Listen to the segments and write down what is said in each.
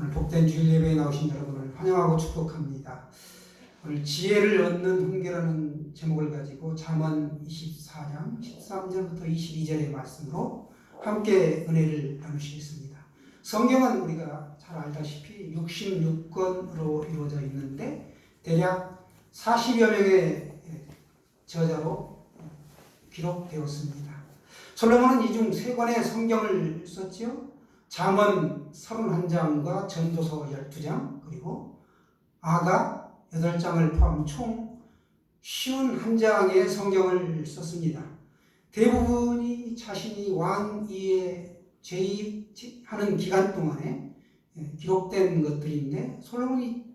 오늘 복된 주일 예배에 나오신 여러분을 환영하고 축복합니다. 오늘 지혜를 얻는 훈계라는 제목을 가지고 잠언 24장 13절부터 22절의 말씀으로 함께 은혜를 나누시겠습니다. 성경은 우리가 잘 알다시피 66권으로 이루어져 있는데 대략 40여 명의 저자로 기록되었습니다. 솔로몬은 이 중 3권의 성경을 썼지요. 잠언 31장과 전도서 12장 그리고 아가 8장을 포함 총 51장의 성경을 썼습니다. 대부분이 자신이 왕위에 제위하는 기간 동안에 기록된 것들인데 솔로몬이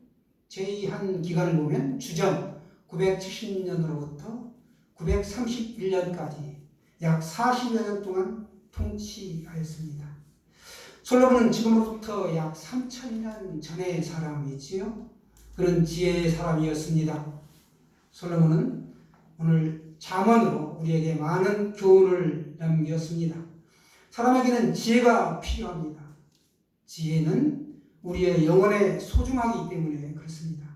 제위한 기간을 보면 주전 970년으로부터 931년까지 약 40여 년 동안 통치하였습니다. 솔로몬은 지금으로부터 약 3000년 전의 사람이지요. 그런 지혜의 사람이었습니다. 솔로몬은 오늘 잠언으로 우리에게 많은 교훈을 남겼습니다. 사람에게는 지혜가 필요합니다. 지혜는 우리의 영혼에 소중하기 때문에 그렇습니다.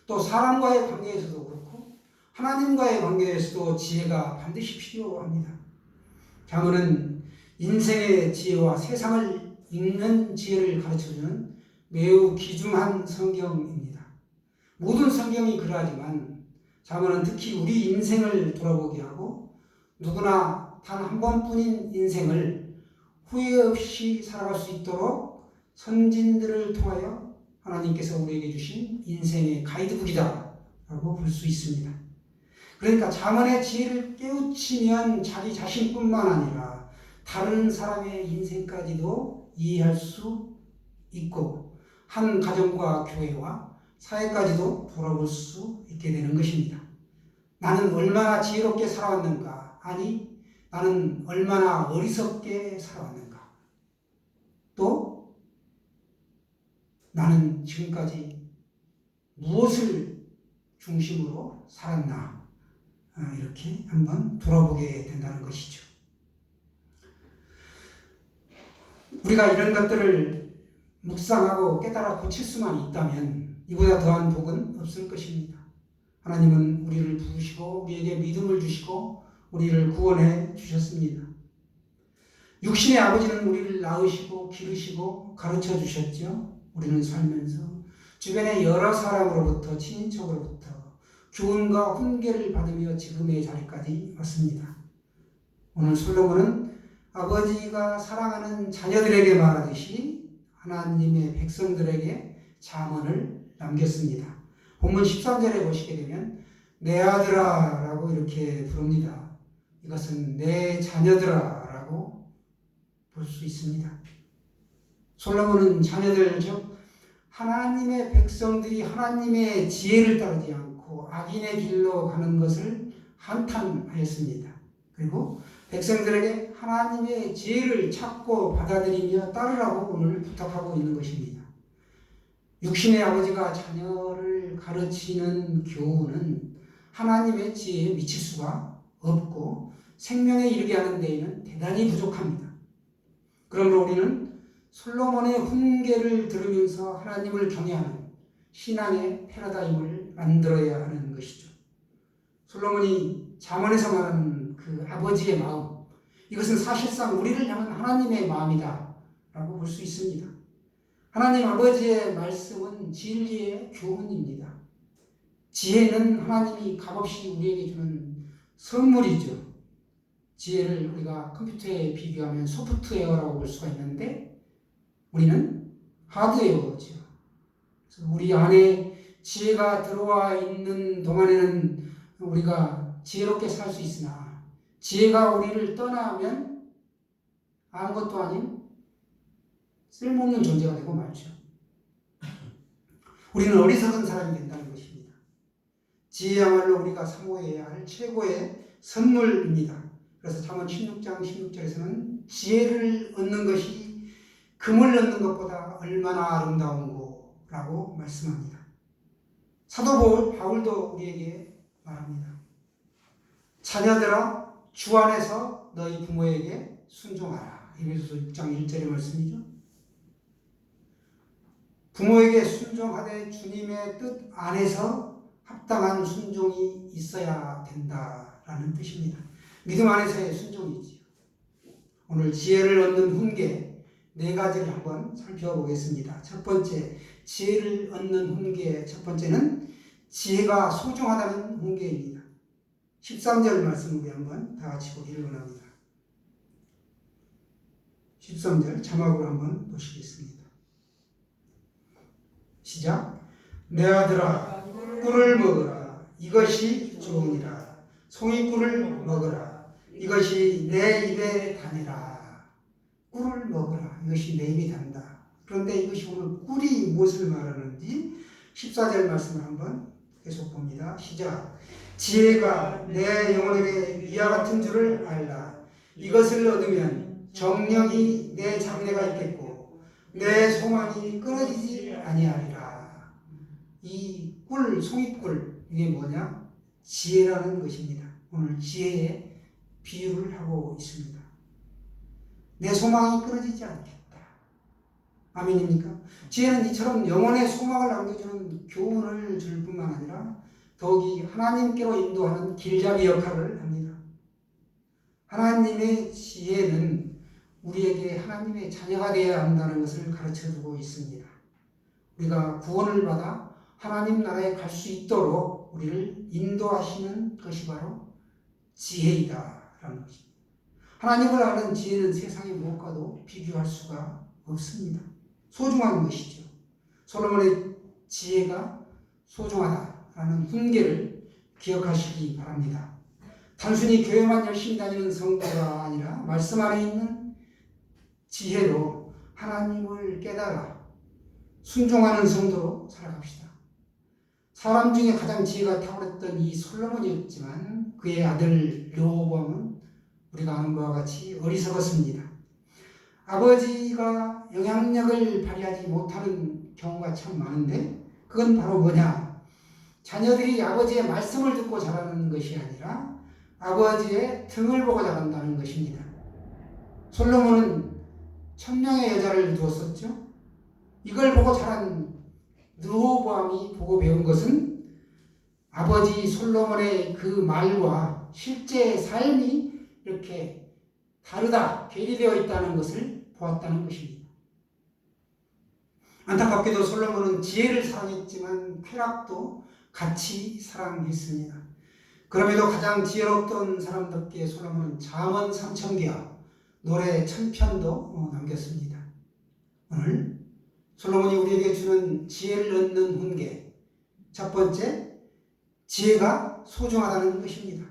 또 사람과의 관계에서도 그렇고 하나님과의 관계에서도 지혜가 반드시 필요합니다. 잠언은 인생의 지혜와 세상을 읽는 지혜를 가르쳐주는 매우 귀중한 성경입니다. 모든 성경이 그러하지만 잠언은 특히 우리 인생을 돌아보게 하고 누구나 단 한 번뿐인 인생을 후회 없이 살아갈 수 있도록 선진들을 통하여 하나님께서 우리에게 주신 인생의 가이드북이다 라고 볼 수 있습니다. 그러니까 잠언의 지혜를 깨우치면 자기 자신뿐만 아니라 다른 사람의 인생까지도 이해할 수 있고 한 가정과 교회와 사회까지도 돌아볼 수 있게 되는 것입니다. 나는 얼마나 지혜롭게 살아왔는가? 아니, 나는 얼마나 어리석게 살아왔는가? 또 나는 지금까지 무엇을 중심으로 살았나? 이렇게 한번 돌아보게 된다는 것이죠. 우리가 이런 것들을 묵상하고 깨달아 고칠 수만 있다면 이보다 더한 복은 없을 것입니다. 하나님은 우리를 부르시고 우리에게 믿음을 주시고 우리를 구원해 주셨습니다. 육신의 아버지는 우리를 낳으시고 기르시고 가르쳐 주셨죠. 우리는 살면서 주변의 여러 사람으로부터 친인척으로부터 교훈과 훈계를 받으며 지금의 자리까지 왔습니다. 오늘 솔로몬은 아버지가 사랑하는 자녀들에게 말하듯이 하나님의 백성들에게 잠언을 남겼습니다. 본문 13절에 보시게 되면 내 아들아 라고 이렇게 부릅니다. 이것은 내 자녀들아 라고 볼 수 있습니다. 솔로몬은 자녀들 즉 하나님의 백성들이 하나님의 지혜를 따르지 않고 악인의 길로 가는 것을 한탄하였습니다. 그리고 백성들에게 하나님의 지혜를 찾고 받아들이며 따르라고 오늘 부탁하고 있는 것입니다. 육신의 아버지가 자녀를 가르치는 교훈은 하나님의 지혜에 미칠 수가 없고 생명에 이르게 하는 데에는 대단히 부족합니다. 그러므로 우리는 솔로몬의 훈계를 들으면서 하나님을 경외하는 신앙의 패러다임을 만들어야 하는 것이죠. 솔로몬이 잠언에서 말하는 그 아버지의 마음, 이것은 사실상 우리를 향한 하나님의 마음이다 라고 볼 수 있습니다. 하나님 아버지의 말씀은 진리의 교훈입니다. 지혜는 하나님이 값없이 우리에게 주는 선물이죠. 지혜를 우리가 컴퓨터에 비교하면 소프트웨어라고 볼 수가 있는데 우리는 하드웨어죠. 그래서 우리 안에 지혜가 들어와 있는 동안에는 우리가 지혜롭게 살 수 있으나 지혜가 우리를 떠나면 아무것도 아닌 쓸모없는 존재가 되고 말죠. 우리는 어리석은 사람이 된다는 것입니다. 지혜야말로 우리가 사모해야 할 최고의 선물입니다. 그래서 잠언 16장 16절에서는 지혜를 얻는 것이 금을 얻는 것보다 얼마나 아름다운고 라고 말씀합니다. 사도 바울도 우리에게 말합니다. 자녀들아 주 안에서 너희 부모에게 순종하라. 에베소서 6장 1절의 말씀이죠. 부모에게 순종하되 주님의 뜻 안에서 합당한 순종이 있어야 된다라는 뜻입니다. 믿음 안에서의 순종이지요. 오늘 지혜를 얻는 훈계 4가지를 한번 살펴보겠습니다. 첫 번째, 지혜를 얻는 훈계 첫 번째는 지혜가 소중하다는 훈계입니다. 13절 말씀 우리 한번 다 같이 읽어납니다. 13절 자막으로 한번 보시겠습니다. 시작. 내 아들아 꿀을 먹으라. 이것이 좋으니라. 송이꿀을 먹으라. 이것이 내 입에 다니라. 꿀을 먹으라. 이것이 내 입에 단다. 그런데 이것이 오늘 꿀이 무엇을 말하는지 14절 말씀을 한번 계속 봅니다. 시작. 지혜가 내 영혼에게 이와 같은 줄을 알라. 이것을 얻으면 정령이 내 장래가 있겠고 내 소망이 끊어지지 아니하리라. 이 꿀, 송이꿀 이게 뭐냐? 지혜라는 것입니다. 오늘 지혜에 비유를 하고 있습니다. 내 소망이 끊어지지 않겠다. 아멘입니까? 지혜는 이처럼 영혼의 소망을 남겨주는 교훈을 줄 뿐만 아니라 더욱이 하나님께로 인도하는 길잡이 역할을 합니다. 하나님의 지혜는 우리에게 하나님의 자녀가 되어야 한다는 것을 가르쳐주고 있습니다. 우리가 구원을 받아 하나님 나라에 갈 수 있도록 우리를 인도하시는 것이 바로 지혜이다라는 것입니다. 하나님을 아는 지혜는 세상의 무엇과도 비교할 수가 없습니다. 소중한 것이죠. 솔로몬의 지혜가 소중하다라는 훈계를 기억하시기 바랍니다. 단순히 교회만 열심히 다니는 성도가 아니라 말씀 안에 있는 지혜로 하나님을 깨달아 순종하는 성도로 살아갑시다. 사람 중에 가장 지혜가 탁월했던 이 솔로몬이었지만 그의 아들 르호보암은 우리가 아는 바와 같이 어리석었습니다. 아버지가 영향력을 발휘하지 못하는 경우가 참 많은데 그건 바로 뭐냐? 자녀들이 아버지의 말씀을 듣고 자라는 것이 아니라 아버지의 등을 보고 자란다는 것입니다. 솔로몬은 1000명의 여자를 두었었죠. 이걸 보고 자란 르호보암이 보고 배운 것은 아버지 솔로몬의 그 말과 실제 삶이 이렇게 다르다, 괴리되어 있다는 것을 보았다는 것입니다. 안타깝게도 솔로몬은 지혜를 사랑했지만 쾌락도 같이 사랑했습니다. 그럼에도 가장 지혜롭던 사람답게 솔로몬은 잠언 3000개와 노래 1000편도 남겼습니다. 오늘 솔로몬이 우리에게 주는 지혜를 얻는 훈계 첫 번째, 지혜가 소중하다는 것입니다.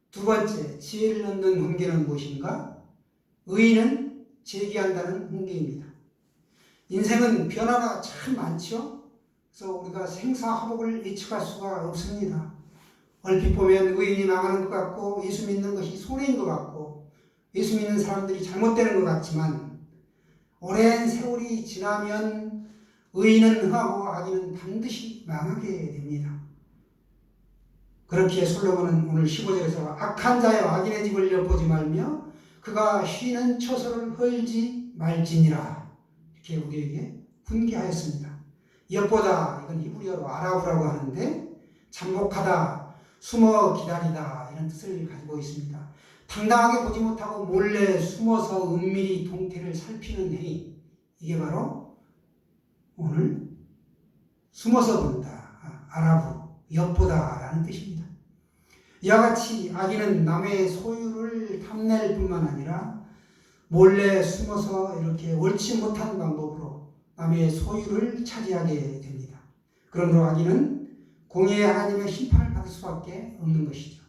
두 번째, 지혜를 얻는 훈계는 무엇인가? 의인은 제기한다는 훈계입니다. 인생은 변화가 참 많죠. 그래서 우리가 생사화복을 예측할 수가 없습니다. 얼핏 보면 의인이 망하는 것 같고 예수 믿는 것이 손해인 것 같고 예수 믿는 사람들이 잘못되는 것 같지만 오랜 세월이 지나면 의인은 흥하고 악인은 반드시 망하게 됩니다. 그렇기에 솔로몬은 오늘 15절에서 악한 자여 악인의 집을 엿보지 말며 그가 쉬는 처소를 헐지 말지니라 이렇게 우리에게 훈계하였습니다. 엿보다 이건 히브리어로 아라우라고 하는데 잠복하다, 숨어 기다리다 이런 뜻을 가지고 있습니다. 당당하게 보지 못하고 몰래 숨어서 은밀히 동태를 살피는 행위 이게 바로 오늘 숨어서 본다, 아라부, 엿보다라는 뜻입니다. 이와 같이 악인은 남의 소유를 탐낼 뿐만 아니라 몰래 숨어서 이렇게 옳지 못한 방법으로 남의 소유를 차지하게 됩니다. 그러므로 악인은 공의의 하나님의 심판을 받을 수밖에 없는 것이죠.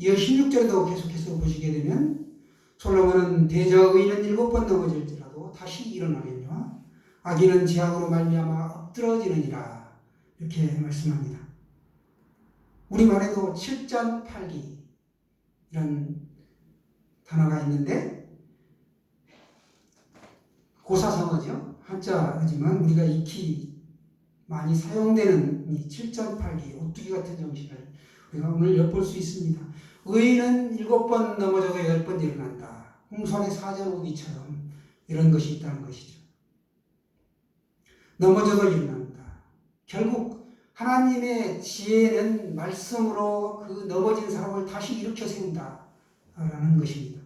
이어 16절에도 계속해서 보시게 되면 솔로몬은 대저 의인은 7번 넘어질지라도 다시 일어나려니와 악인은 재앙으로 말미암아 엎드러지느니라 이렇게 말씀합니다. 우리말에도 7전8기 이런 단어가 있는데 고사성어죠. 한자지만 우리가 익히 많이 사용되는 이 7전8기 오뚜기 같은 정신을 우리가 오늘 엿볼 수 있습니다. 의인은 7번 넘어져도 8번 일어난다. 홍선의 사자오기처럼 이런 것이 있다는 것이죠. 넘어져도 일어난다. 결국 하나님의 지혜는 말씀으로 그 넘어진 사람을 다시 일으켜 세운다라는 것입니다.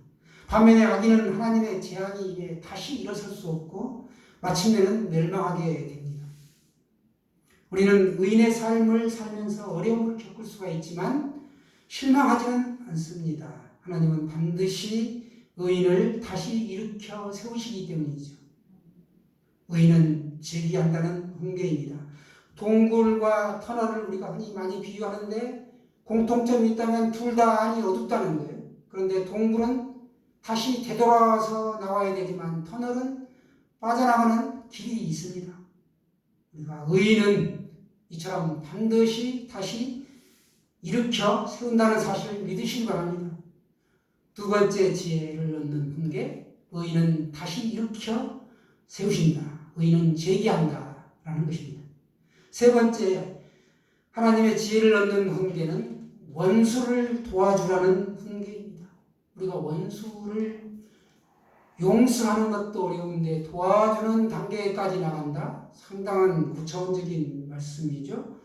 반면에 악인은 하나님의 재앙이 다시 일어설 수 없고 마침내는 멸망하게 됩니다. 우리는 의인의 삶을 살면서 어려움을 겪을 수가 있지만 실망하지는 않습니다. 하나님은 반드시 의인을 다시 일으켜 세우시기 때문이죠. 의인은 재기한다는 훈계입니다. 동굴과 터널을 우리가 흔히 많이 비유하는데 공통점이 있다면 둘 다 안이 어둡다는 거예요. 그런데 동굴은 다시 되돌아와서 나와야 되지만 터널은 빠져나가는 길이 있습니다. 우리가 의인은 이처럼 반드시 다시 일으켜 세운다는 사실을 믿으시기 바랍니다. 두 번째 지혜를 얻는 훈계, 의인은 다시 일으켜 세우신다. 의인은 재기한다 라는 것입니다. 세 번째, 하나님의 지혜를 얻는 훈계는 원수를 도와주라는 훈계입니다. 우리가 원수를 용서하는 것도 어려운데 도와주는 단계까지 나간다? 상당한 구체적인 말씀이죠.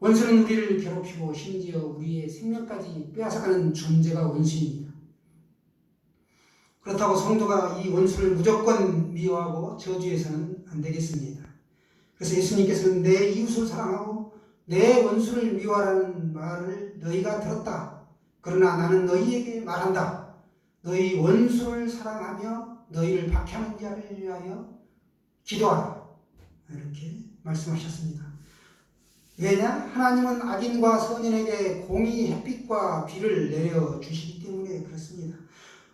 원수는 우리를 괴롭히고 심지어 우리의 생명까지 빼앗아가는 존재가 원수입니다. 그렇다고 성도가 이 원수를 무조건 미워하고 저주해서는 안 되겠습니다. 그래서 예수님께서는 내 이웃을 사랑하고 내 원수를 미워하라는 말을 너희가 들었다. 그러나 나는 너희에게 말한다. 너희 원수를 사랑하며 너희를 박해하는 자를 위하여 기도하라. 이렇게 말씀하셨습니다. 왜냐? 하나님은 악인과 선인에게 공의 햇빛과 비를 내려주시기 때문에 그렇습니다.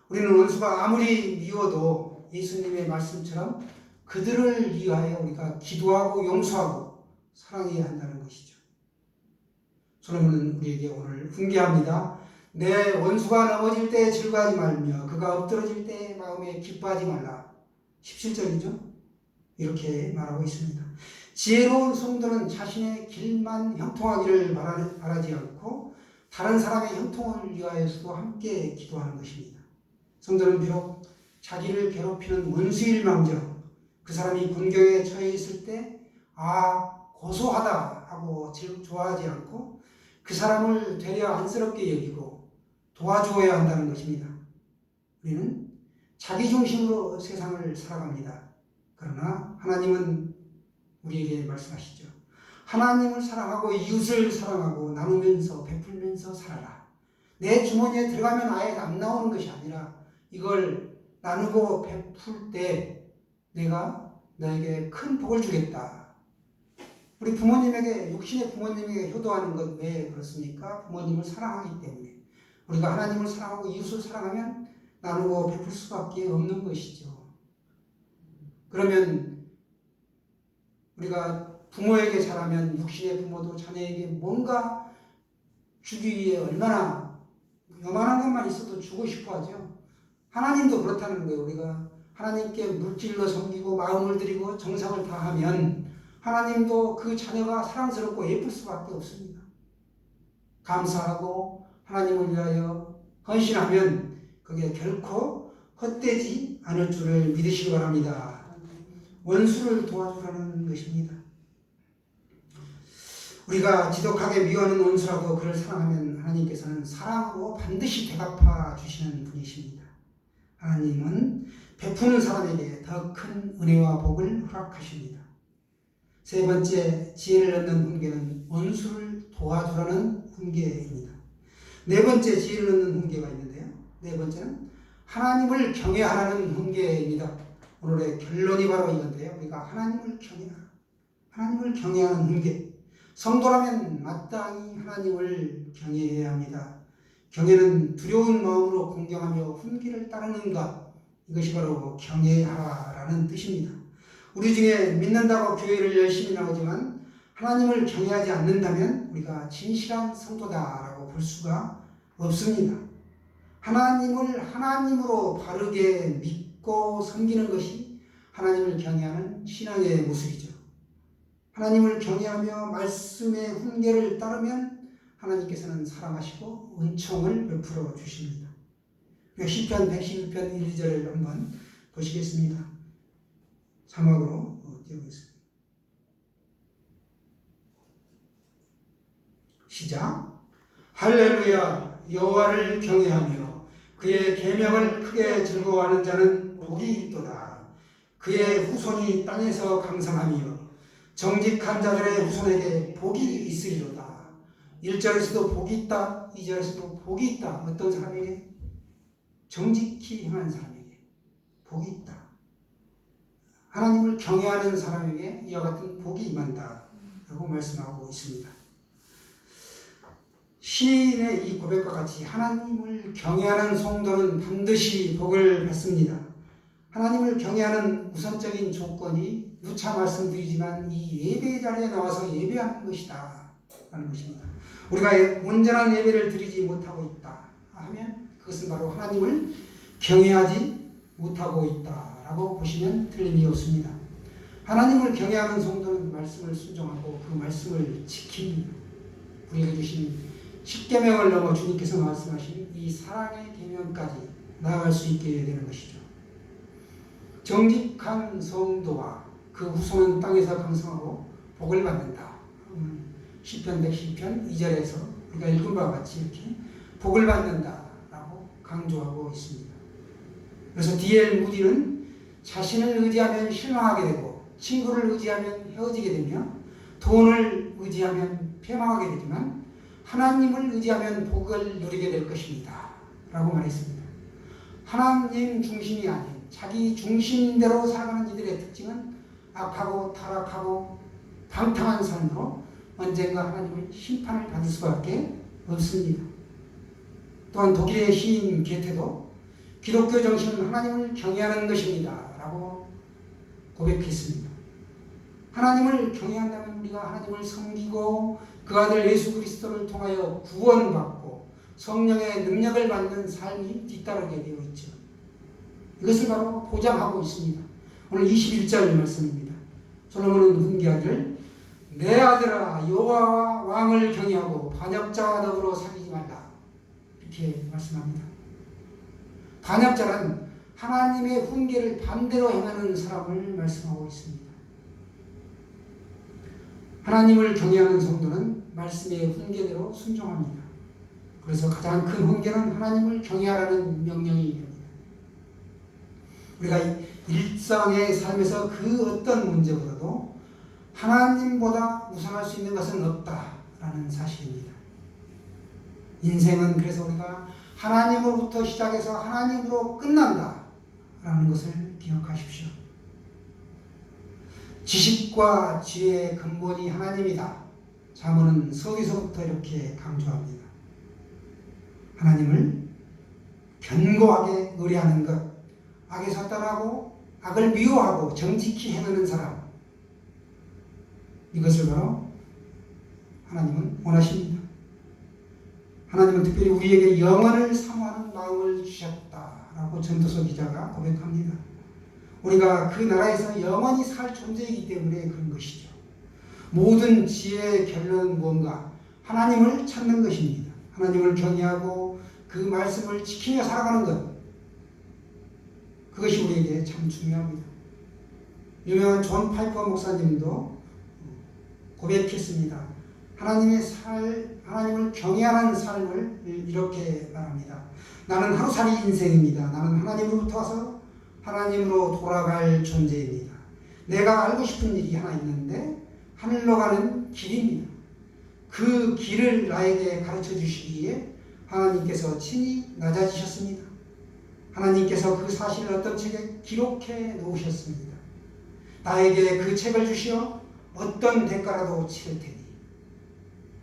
우리는 원수가 아무리 미워도 예수님의 말씀처럼 그들을 위하여 우리가 기도하고 용서하고 사랑해야 한다는 것이죠. 솔로몬은 우리에게 오늘 훈계합니다. 내 원수가 넘어질 때 즐거워하지 말며 그가 엎드러질 때 마음에 기뻐하지 말라. 17절이죠. 이렇게 말하고 있습니다. 지혜로운 성도는 자신의 길만 형통하기를 바라지 않고 다른 사람의 형통을 위하여서도 함께 기도하는 것입니다. 성도는 비록 자기를 괴롭히는 원수일망정 그 사람이 곤경에 처해 있을 때 고소하다 하고 좋아하지 않고 그 사람을 되려 안쓰럽게 여기고 도와주어야 한다는 것입니다. 우리는 자기중심으로 세상을 살아갑니다. 그러나 하나님은 우리에게 말씀하시죠. 하나님을 사랑하고 이웃을 사랑하고 나누면서 베풀면서 살아라. 내 주머니에 들어가면 아예 안 나오는 것이 아니라 이걸 나누고 베풀 때 내가 너에게 큰 복을 주겠다. 우리 부모님에게, 육신의 부모님에게 효도하는 것 왜 그렇습니까? 부모님을 사랑하기 때문에. 우리가 하나님을 사랑하고 이웃을 사랑하면 나누고 베풀 수밖에 없는 것이죠. 그러면 우리가 부모에게 잘하면 육신의 부모도 자녀에게 뭔가 주기 위해 얼마나 요만한 것만 있어도 주고 싶어 하죠. 하나님도 그렇다는 거예요. 우리가 하나님께 물질로 섬기고 마음을 들이고 정성을 다하면 하나님도 그 자녀가 사랑스럽고 예쁠 수밖에 없습니다. 감사하고 하나님을 위하여 헌신하면 그게 결코 헛되지 않을 줄을 믿으시기 바랍니다. 원수를 도와주라는 것입니다. 우리가 지독하게 미워하는 원수라도 그를 사랑하면 하나님께서는 사랑으로 반드시 대갚아 주시는 분이십니다. 하나님은 베푸는 사람에게 더 큰 은혜와 복을 허락하십니다. 세 번째, 지혜를 얻는 훈계는 원수를 도와주라는 훈계입니다. 네 번째, 지혜를 얻는 훈계가 있는데요. 네 번째는 하나님을 경외하라는 훈계입니다. 오늘의 결론이 바로 이건데요. 우리가 하나님을 경외하라. 하나님을 경외하는 훈계. 성도라면 마땅히 하나님을 경외해야 합니다. 경외는 두려운 마음으로 공경하며 훈계를 따르는 것. 이것이 바로 경외하라는 뜻입니다. 우리 중에 믿는다고 교회를 열심히 나오지만 하나님을 경외하지 않는다면 우리가 진실한 성도다라고 볼 수가 없습니다. 하나님을 하나님으로 바르게 믿고 섬기는 것이 하나님을 경외하는 신앙의 모습이죠. 하나님을 경외하며 말씀의 훈계를 따르면 하나님께서는 사랑하시고 은총을 베풀어 주십니다. 시편 111편 1, 2절을 한번 보시겠습니다. 자막으로 띄우겠습니다. 시작. 할렐루야. 여호와를 경외하며 그의 계명을 크게 즐거워하는 자는 복이 있도다. 그의 후손이 땅에서 강성하며 정직한 자들의 후손에게 복이 있으리로다. 1절에서도 복이 있다. 2절에서도 복이 있다. 어떤 사람에게? 정직히 행한 사람에게 복이 있다. 하나님을 경외하는 사람에게 이와 같은 복이 임한다 라고 말씀하고 있습니다. 시인의 이 고백과 같이 하나님을 경외하는 성도는 반드시 복을 받습니다. 하나님을 경외하는 우선적인 조건이 누차 말씀드리지만 이 예배 자리에 나와서 예배하는 것이다 라는 것입니다. 우리가 온전한 예배를 드리지 못하고 있다 하면 그것은 바로 하나님을 경외하지 못하고 있다라고 보시면 틀림이 없습니다. 하나님을 경외하는 성도는 말씀을 순종하고 그 말씀을 지킵니다. 우리에게 주신 십계명을 넘어 주님께서 말씀하신 이 사랑의 계명까지 나아갈 수 있게 되는 것이죠. 정직한 성도와 그 후손은 땅에서 강성하고 복을 받는다. 시편 110편 2절에서 우리가 읽은 바와 같이 이렇게 복을 받는다라고 강조하고 있습니다. 그래서 D.L. 무디는 자신을 의지하면 실망하게 되고 친구를 의지하면 헤어지게 되며 돈을 의지하면 패망하게 되지만 하나님을 의지하면 복을 누리게 될 것입니다 라고 말했습니다. 하나님 중심이 아닌 자기 중심대로 살아가는 이들의 특징은 악하고 타락하고 방탕한 삶으로 언젠가 하나님의 심판을 받을 수밖에 없습니다. 또한 독일의 시인 게테도 기독교 정신은 하나님을 경외하는 것입니다 라고 고백했습니다. 하나님을 경외한다면 우리가 하나님을 섬기고 그 아들 예수 그리스도를 통하여 구원받고 성령의 능력을 받는 삶이 뒤따르게 되어 있죠. 이것을 바로 보장하고 있습니다. 오늘 21절 말씀입니다. 솔로몬은 훈계하기를 내 아들아 여호와와 왕을 경외하고 반역자와 더불어 사귀지 말라 이렇게 말씀합니다. 반역자는 하나님의 훈계를 반대로 행하는 사람을 말씀하고 있습니다. 하나님을 경외하는 성도는 말씀의 훈계대로 순종합니다. 그래서 가장 큰 훈계는 하나님을 경외하라는 명령이 됩니다. 우리가 일상의 삶에서 그 어떤 문제보다도 하나님보다 우선할 수 있는 것은 없다라는 사실입니다. 인생은 그래서 우리가 하나님으로부터 시작해서 하나님으로 끝난다라는 것을 기억하십시오. 지식과 지혜의 근본이 하나님이다. 잠언은 서기서부터 이렇게 강조합니다. 하나님을 견고하게 의뢰하는 것, 악에 사탄하고 악을 미워하고 정직히 행하는 사람, 이것을 바로 하나님은 원하십니다. 하나님은 특별히 우리에게 영원을 사모하는 마음을 주셨다라고 전도서 기자가 고백합니다. 우리가 그 나라에서 영원히 살 존재이기 때문에 그런 것이죠. 모든 지혜의 결론은 무언가? 하나님을 찾는 것입니다. 하나님을 경외하고 그 말씀을 지키며 살아가는 것, 그것이 우리에게 참 중요합니다. 유명한 존 파이퍼 목사님도 고백했습니다. 하나님을 경외하는 삶을 이렇게 말합니다. 나는 하루살이 인생입니다. 나는 하나님으로부터 와서 하나님으로 돌아갈 존재입니다. 내가 알고 싶은 일이 하나 있는데 하늘로 가는 길입니다. 그 길을 나에게 가르쳐 주시기에 하나님께서 친히 낮아지셨습니다. 하나님께서 그 사실을 어떤 책에 기록해 놓으셨습니다. 나에게 그 책을 주시어 어떤 대가라도 치를 테니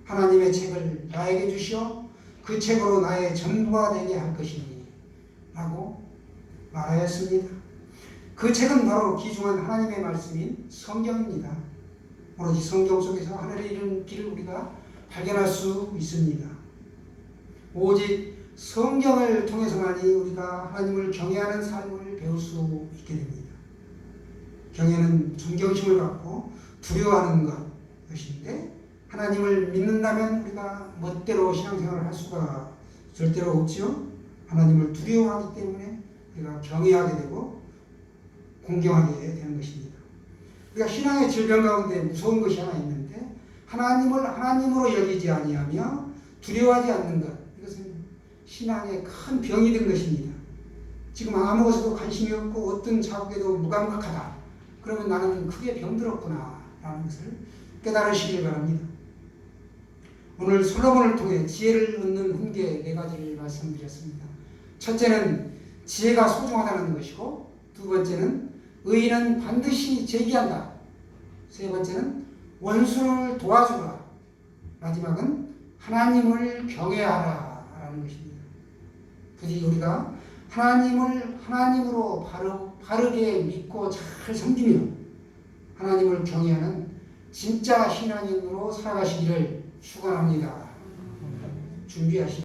하나님의 책을 나에게 주시어 그 책으로 나의 전부가 되게 할 것이니 라고 말하였습니다. 그 책은 바로 귀중한 하나님의 말씀인 성경입니다. 오로지 성경 속에서 하늘에 이르는 길을 우리가 발견할 수 있습니다. 오직 성경을 통해서만이 우리가 하나님을 경외하는 삶을 배울 수 있게 됩니다. 경외는 존경심을 갖고 두려워하는 것인데 하나님을 믿는다면 우리가 멋대로 신앙생활을 할 수가 절대로 없지요. 하나님을 두려워하기 때문에 우리가 경외하게 되고 공경하게 되는 것입니다. 우리가 신앙의 질병 가운데 무서운 것이 하나 있는데 하나님을 하나님으로 여기지 아니하며 두려워하지 않는 것. 이것은 신앙의 큰 병이 된 것입니다. 지금 아무 것에도 관심이 없고 어떤 자국에도 무감각하다. 그러면 나는 크게 병들었구나 라는 것을 깨달으시길 바랍니다. 오늘 솔로몬을 통해 지혜를 얻는 훈계 4가지를 말씀드렸습니다. 첫째는 지혜가 소중하다는 것이고, 두 번째는 의인은 반드시 제기한다. 세 번째는 원수를 도와주라. 마지막은 하나님을 경외하라 라는 것입니다. 부디 우리가 하나님을 하나님으로 바르게 믿고 잘 섬기며 하나님을 경외하는 진짜 신앙인으로 살아가시기를 축원합니다. 준비하시죠.